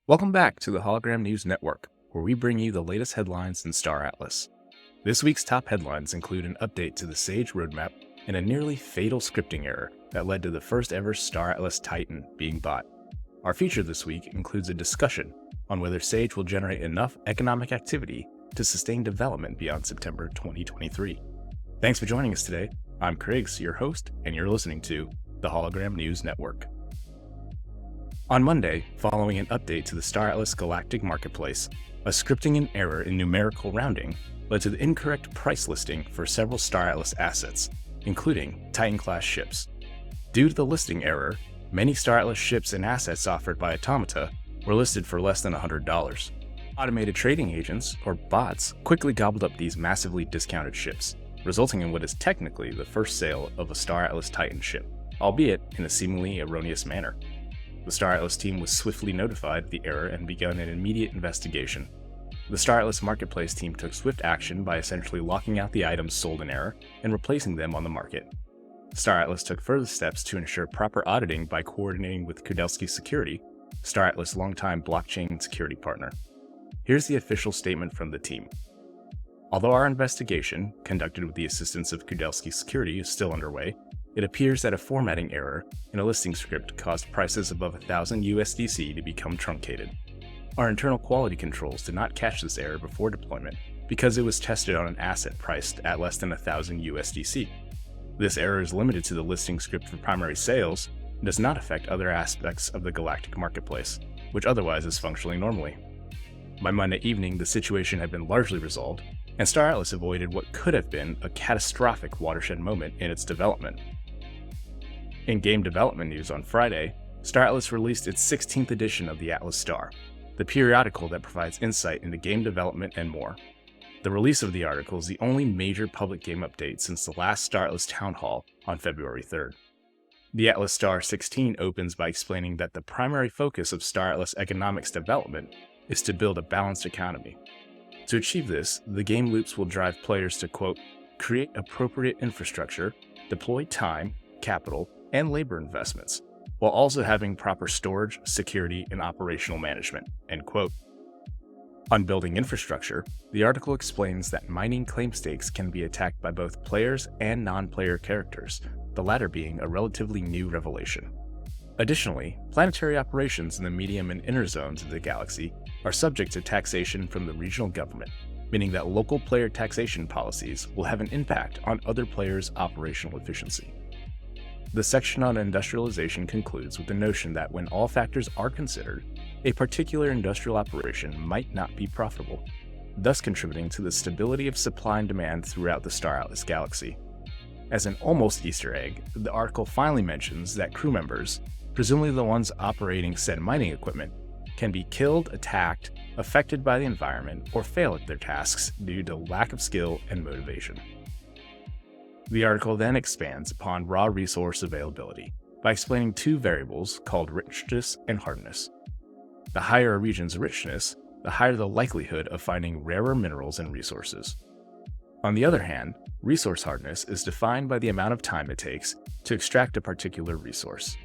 Welcome back to the Hologram News Network, where we bring you the latest headlines in Star Atlas. This week's top headlines include an update to the Sage roadmap and a nearly fatal scripting error that led to the first ever Star Atlas Titan being bought. Our feature this week includes a discussion on whether Sage will generate enough economic activity to sustain development beyond September 2023. Thanks for joining us today. I'm Criggs, your host, and you're listening to the Hologram News Network. On Monday, following an update to the Star Atlas Galactic Marketplace, a scripting and error in numerical rounding led to the incorrect price listing for several Star Atlas assets, including Titan-class ships. Due to the listing error, many Star Atlas ships and assets offered by Automata were listed for less than $100. Automated trading agents, or bots, quickly gobbled up these massively discounted ships, resulting in what is technically the first sale of a Star Atlas Titan ship, albeit in a seemingly erroneous manner. The Star Atlas team was swiftly notified of the error and begun an immediate investigation. The Star Atlas Marketplace team took swift action by essentially locking out the items sold in error and replacing them on the market. Star Atlas took further steps to ensure proper auditing by coordinating with Kudelski Security, Star Atlas' longtime blockchain security partner. Here's the official statement from the team. Although our investigation, conducted with the assistance of Kudelski Security, is still underway, it appears that a formatting error in a listing script caused prices above 1,000 USDC to become truncated. Our internal quality controls did not catch this error before deployment because it was tested on an asset priced at less than 1,000 USDC. This error is limited to the listing script for primary sales and does not affect other aspects of the Galactic Marketplace, which otherwise is functioning normally. By Monday evening, the situation had been largely resolved, and Star Atlas avoided what could have been a catastrophic watershed moment in its development. In game development news on Friday, Star Atlas released its 16th edition of the Atlas Star, the periodical that provides insight into game development and more. The release of the article is the only major public game update since the last Star Atlas Town Hall on February 3rd. The Atlas Star 16 opens by explaining that the primary focus of Star Atlas economics development is to build a balanced economy. To achieve this, the game loops will drive players to, quote, create appropriate infrastructure, deploy time, capital, and labor investments, while also having proper storage, security, and operational management, end quote. On building infrastructure, the article explains that mining claim stakes can be attacked by both players and non-player characters, the latter being a relatively new revelation. Additionally, planetary operations in the medium and inner zones of the galaxy are subject to taxation from the regional government, meaning that local player taxation policies will have an impact on other players' operational efficiency. The section on industrialization concludes with the notion that when all factors are considered, a particular industrial operation might not be profitable, thus contributing to the stability of supply and demand throughout the Star Atlas galaxy. As an almost Easter egg, the article finally mentions that crew members, presumably the ones operating said mining equipment, can be killed, attacked, affected by the environment, or fail at their tasks due to lack of skill and motivation. The article then expands upon raw resource availability by explaining two variables called richness and hardness. The higher a region's richness, the higher the likelihood of finding rarer minerals and resources. On the other hand, resource hardness is defined by the amount of time it takes to extract a particular resource.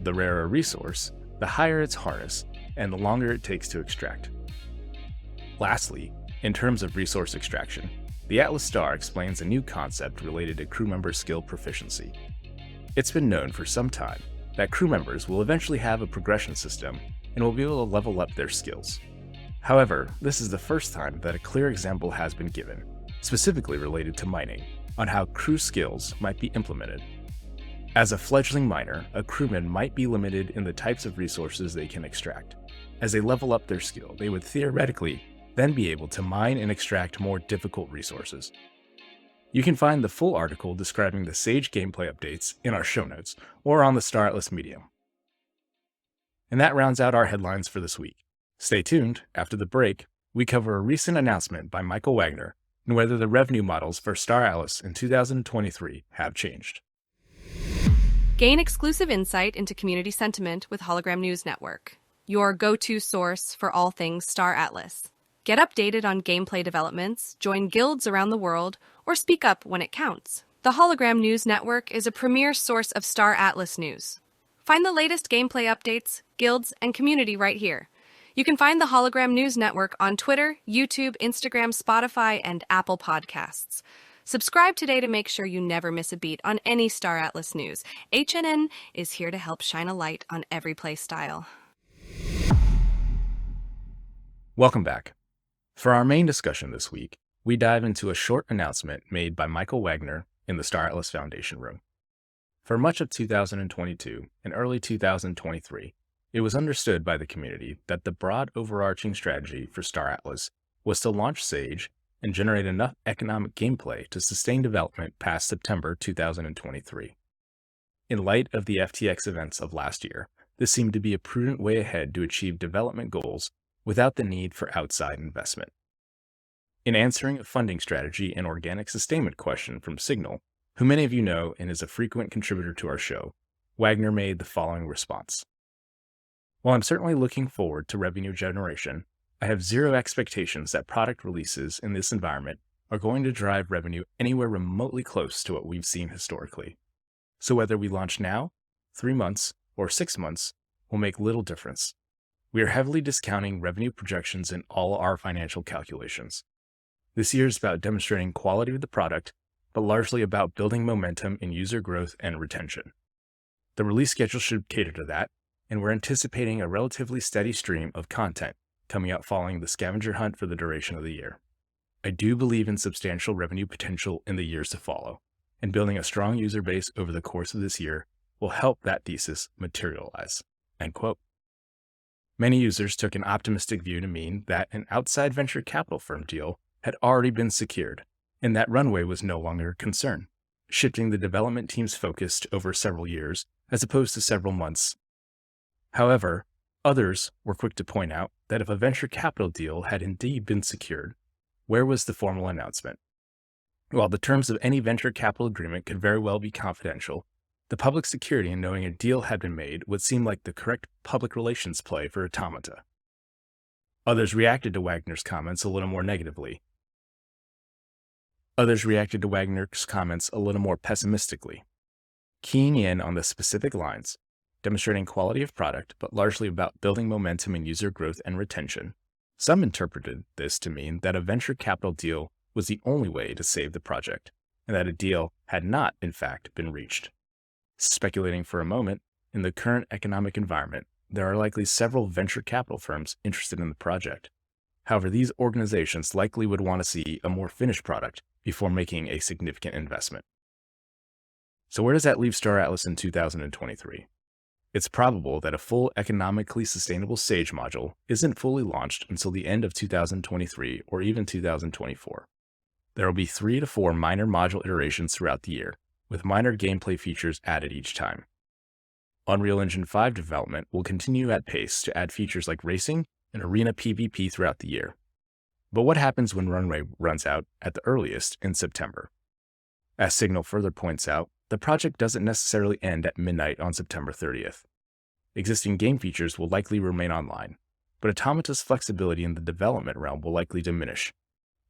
The rarer a resource, the higher its hardness, and the longer it takes to extract. Lastly, in terms of resource extraction, the Atlas Star explains a new concept related to crew member skill proficiency. It's been known for some time that crew members will eventually have a progression system and will be able to level up their skills. However, this is the first time that a clear example has been given, specifically related to mining, on how crew skills might be implemented. As a fledgling miner, a crewman might be limited in the types of resources they can extract. As they level up their skill, they would theoretically then be able to mine and extract more difficult resources. You can find the full article describing the Sage gameplay updates in our show notes or on the Star Atlas Medium. And that rounds out our headlines for this week. Stay tuned. After the break, we cover a recent announcement by Michael Wagner and whether the revenue models for Star Atlas in 2023 have changed. Gain exclusive insight into community sentiment with Hologram News Network, your go-to source for all things Star Atlas. Get updated on gameplay developments, join guilds around the world, or speak up when it counts. The Hologram News Network is a premier source of Star Atlas news. Find the latest gameplay updates, guilds, and community right here. You can find the Hologram News Network on Twitter, YouTube, Instagram, Spotify, and Apple Podcasts. Subscribe today to make sure you never miss a beat on any Star Atlas news. HNN is here to help shine a light on every play style. Welcome back. For our main discussion this week, we dive into a short announcement made by Michael Wagner in the Star Atlas Foundation room. For much of 2022 and early 2023, it was understood by the community that the broad overarching strategy for Star Atlas was to launch Sage and generate enough economic gameplay to sustain development past September 2023. In light of the FTX events of last year, this seemed to be a prudent way ahead to achieve development goals without the need for outside investment. In answering a funding strategy and organic sustainment question from Signal, who many of you know and is a frequent contributor to our show, Wagner made the following response. While I'm certainly looking forward to revenue generation, I have zero expectations that product releases in this environment are going to drive revenue anywhere remotely close to what we've seen historically. So whether we launch now, 3 months, or 6 months will make little difference. We are heavily discounting revenue projections in all our financial calculations. This year is about demonstrating quality of the product, but largely about building momentum in user growth and retention. The release schedule should cater to that, and we're anticipating a relatively steady stream of content coming out following the scavenger hunt for the duration of the year. I do believe in substantial revenue potential in the years to follow, and building a strong user base over the course of this year will help that thesis materialize." End quote. Many users took an optimistic view to mean that an outside venture capital firm deal had already been secured, and that runway was no longer a concern, shifting the development team's focus to over several years as opposed to several months. However, others were quick to point out that if a venture capital deal had indeed been secured, where was the formal announcement? While the terms of any venture capital agreement could very well be confidential, the public security in knowing a deal had been made would seem like the correct public relations play for Automata. Others reacted to Wagner's comments a little more negatively. Others reacted to Wagner's comments a little more pessimistically, keying in on the specific lines, demonstrating quality of product, but largely about building momentum in user growth and retention. Some interpreted this to mean that a venture capital deal was the only way to save the project, and that a deal had not, in fact, been reached. Speculating for a moment, in the current economic environment, there are likely several venture capital firms interested in the project. However, these organizations likely would want to see a more finished product before making a significant investment. So where does that leave Star Atlas in 2023? It's probable that a full economically sustainable Sage module isn't fully launched until the end of 2023 or even 2024. There will be 3 to 4 minor module iterations throughout the year, with minor gameplay features added each time. Unreal Engine 5 development will continue at pace to add features like racing and arena PvP throughout the year. But what happens when runway runs out at the earliest in September? As Signal further points out, the project doesn't necessarily end at midnight on September 30th. Existing game features will likely remain online, but Automata's flexibility in the development realm will likely diminish.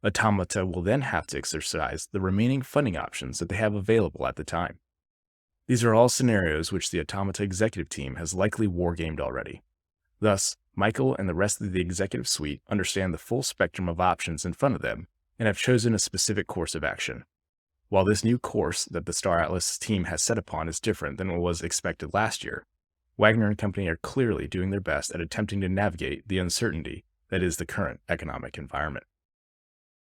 Automata will then have to exercise the remaining funding options that they have available at the time. These are all scenarios which the Automata executive team has likely wargamed already. Thus, Michael and the rest of the executive suite understand the full spectrum of options in front of them and have chosen a specific course of action. While this new course that the Star Atlas team has set upon is different than what was expected last year, Wagner and company are clearly doing their best at attempting to navigate the uncertainty that is the current economic environment.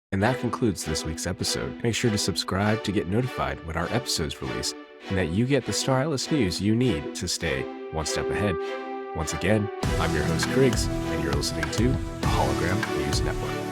And that concludes this week's episode. Make sure to subscribe to get notified when our episodes release and that you get the Star Atlas news you need to stay one step ahead. Once again, I'm your host, Griggs, and you're listening to the Hologram News Network.